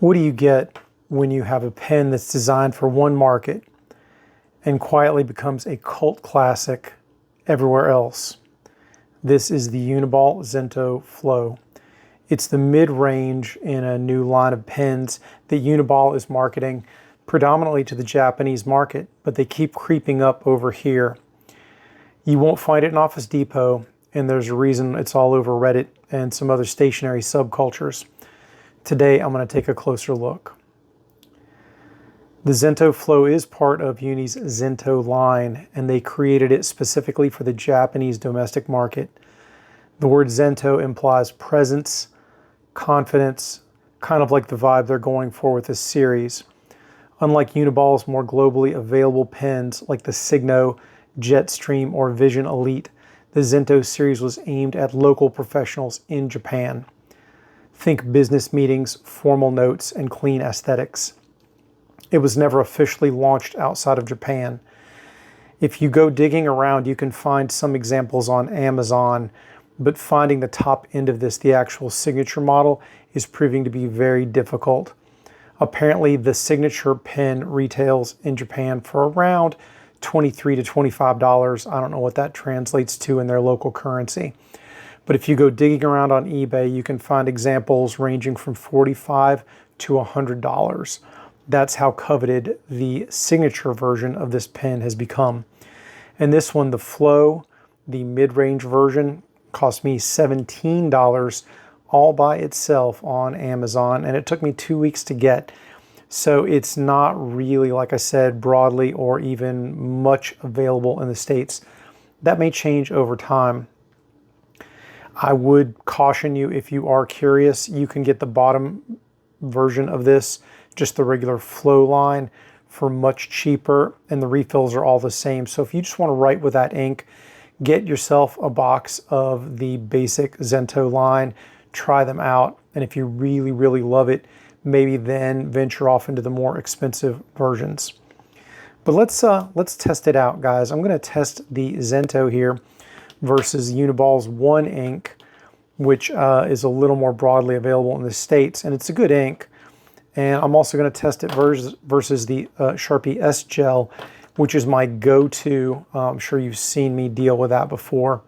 What do you get when you have a pen that's designed for one market and quietly becomes a cult classic everywhere else? This is the Uniball Zento Flow. It's the mid-range in a new line of pens that Uniball is marketing predominantly to the Japanese market, but they keep creeping up over here. You won't find it in Office Depot, and there's a reason it's all over Reddit and some other stationery subcultures. Today, I'm going to take a closer look. The Zento Flow is part of Uni's Zento line, and they created it specifically for the Japanese domestic market. The word Zento implies presence, confidence, kind of like the vibe they're going for with this series. Unlike Uniball's more globally available pens like the Signo, Jetstream, or Vision Elite, the Zento series was aimed at local professionals in Japan. Think business meetings, formal notes, and clean aesthetics. It was never officially launched outside of Japan. If you go digging around, you can find some examples on Amazon, but finding the top end of this, the actual signature model, is proving to be very difficult. Apparently, the signature pen retails in Japan for around $23 to $25. I don't know what that translates to in their local currency. But if you go digging around on eBay, you can find examples ranging from $45 to $100. That's how coveted the signature version of this pen has become. And this one, the Flow, the mid-range version, cost me $17 all by itself on Amazon, and it took me 2 weeks to get. So it's not really, like I said, broadly or even much available in the States. That may change over time. I would caution you, if you are curious, you can get the bottom version of this, just the regular Flow line, for much cheaper, and the refills are all the same. So if you just want to write with that ink, get yourself a box of the basic Zento line, try them out, and if you really, really love it, maybe then venture off into the more expensive versions. But let's test it out, guys. I'm going to test the Zento here versus Uniball's One ink, which is a little more broadly available in the States, and it's a good ink. And I'm also going to test it versus the Sharpie S Gel, which is my go-to. I'm sure you've seen me deal with that before.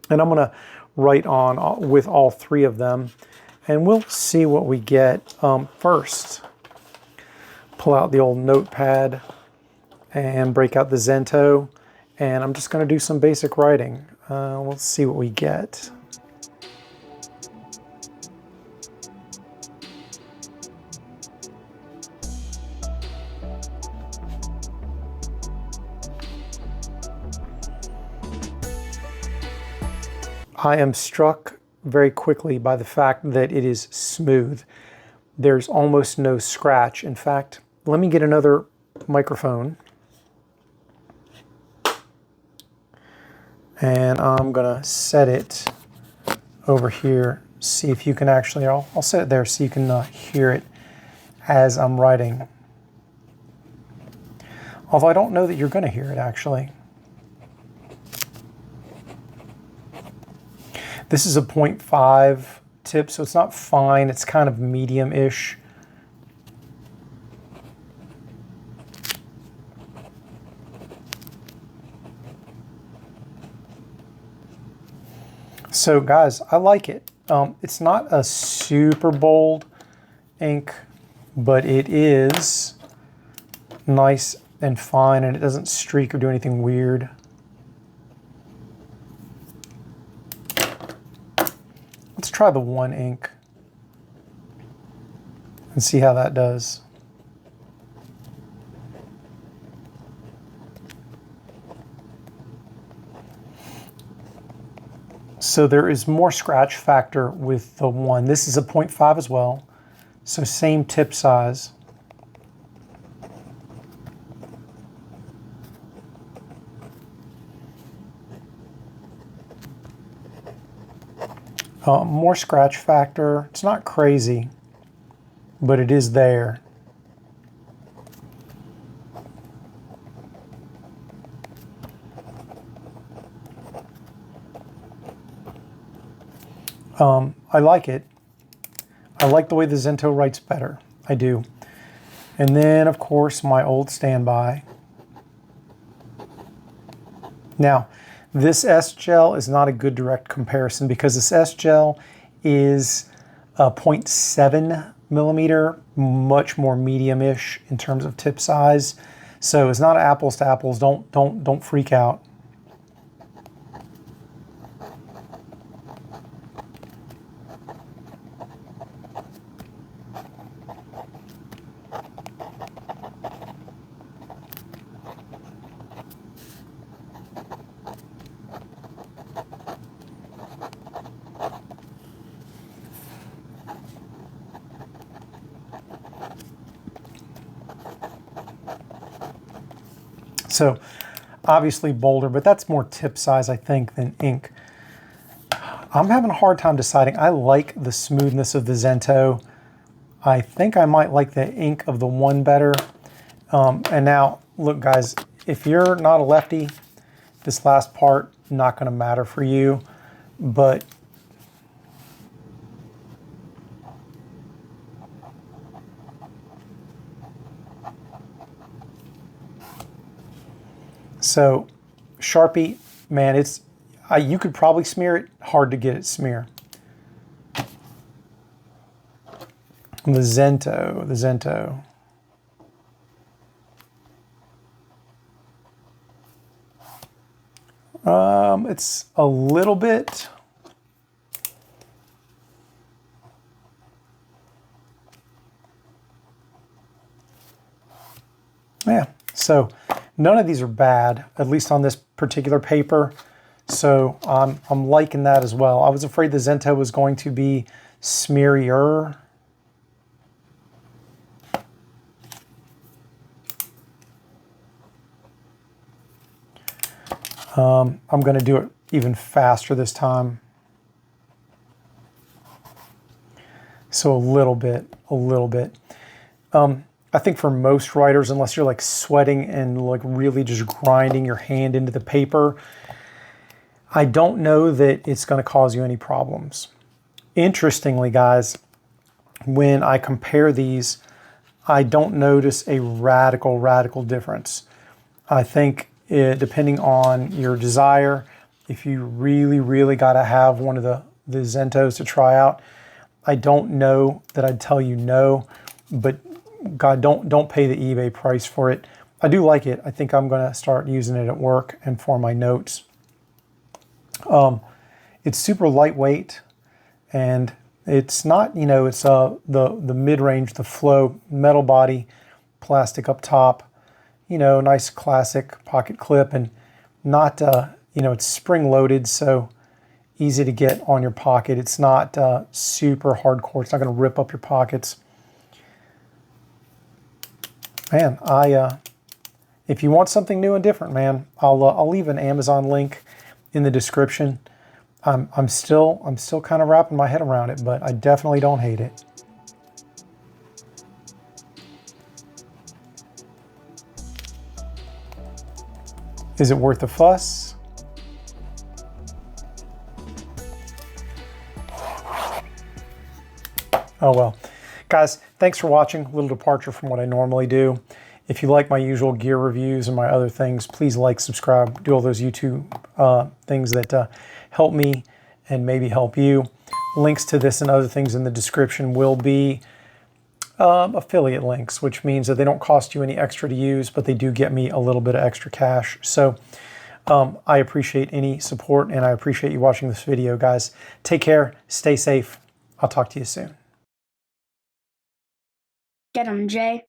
And I'm going to write on with all three of them, and we'll see what we get. First, pull out the old notepad and break out the Zento, and I'm just going to do some basic writing. Let's see what we get. I am struck very quickly by the fact that it is smooth. There's almost no scratch. In fact, let me get another microphone. And I'm gonna set it over here. See if you can actually, I'll set it there so you can hear it as I'm writing. Although I don't know that you're gonna hear it actually. This is a 0.5 tip, so it's not fine, it's kind of medium-ish. So guys, I like it. It's not a super bold ink, but it is nice and fine, and it doesn't streak or do anything weird. Let's try the One ink and see how that does. So there is more scratch factor with the One. This is a 0.5 as well, so same tip size. More scratch factor. It's not crazy, but it is there. I like it. I like the way the Zento writes better. I do. And then, of course, my old standby. Now, this S Gel is not a good direct comparison because this S Gel is a 0.7 millimeter, much more medium-ish in terms of tip size. So it's not apples to apples. Don't freak out. So obviously bolder, but that's more tip size, I think, than ink. I'm having a hard time deciding. I like the smoothness of the Zento. I think I might like the ink of the one better. And now, look guys, if you're not a lefty, this last part, not gonna matter for you, but so Sharpie, man, it's you could probably smear it, hard to get it smear. The Zento. It's a little bit. Yeah, so none of these are bad, at least on this particular paper. So I'm liking that as well. I was afraid the Zento was going to be smearier. I'm going to do it even faster this time. So a little bit. I think for most writers, unless you're like sweating and like really just grinding your hand into the paper, I don't know that it's going to cause you any problems. Interestingly, guys, when I compare these, I don't notice a radical difference. I think depending on your desire, if you really got to have one of the Zentos to try out, I don't know that I'd tell you no, but God, don't pay the eBay price for it. I do like it. I think I'm going to start using it at work and for my notes. It's super lightweight, and it's not, you know, it's the mid-range, the Flow metal body, plastic up top, you know, nice classic pocket clip, and not, you know, it's spring-loaded, so easy to get on your pocket. It's not super hardcore. It's not going to rip up your pockets. Man, if you want something new and different, man, I'll leave an Amazon link in the description. I'm still kind of wrapping my head around it, but I definitely don't hate it. Is it worth the fuss? Oh well. Guys, thanks for watching. A little departure from what I normally do. If you like my usual gear reviews and my other things, please like, subscribe, do all those YouTube things that help me and maybe help you. Links to this and other things in the description will be affiliate links, which means that they don't cost you any extra to use, but they do get me a little bit of extra cash. So I appreciate any support, and I appreciate you watching this video, guys. Take care, stay safe. I'll talk to you soon. Get 'em, Jay.